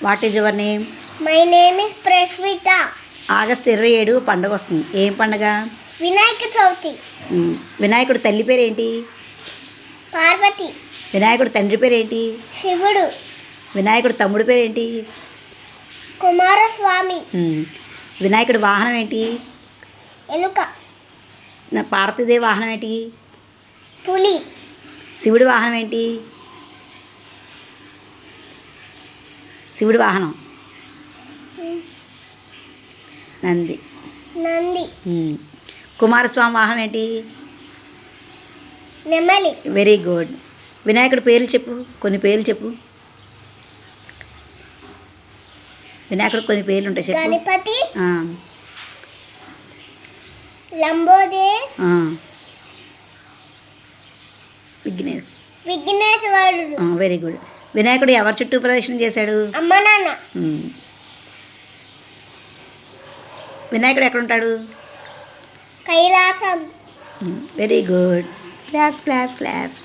What is your name? My name is Praswitha. August 27 పండుగ వస్తుంది. ఏం పండుగ? వినాయక చవితి. వినాయకుడు తల్లి పేరు ఏంటి? పార్వతి. వినాయకుడు తండ్రి పేరు ఏంటి? శివుడు. వినాయకుడు తమ్ముడు పేరు ఏంటి? కుమారస్వామి. వినాయకుడి వాహనం ఏంటి? ఎలుక. పార్వతీదేవి వాహనం ఏంటి? పులి. శివుడి వాహనం ఏంటి? శివుడి వాహనం నంది. నంది. కుమారస్వామి వాహనం ఏంటి? నెమలి. Very good. వినాయకుడి పేర్లు చెప్పు, కొన్ని పేర్లు చెప్పు. వినాయకుడు కొన్ని పేర్లు ఉంటాయి చెప్పు. గణపతి, లంబోదే, విఘ్నేశ్వరుడు. Very good. వినాయకుడు ఎవరి చుట్టూ ప్రదక్షిణ చేశాడు? అమ్మ నాన్న. వినాయకుడు ఎక్కడ ఉంటాడు? Kailasam. Very good. Claps claps claps.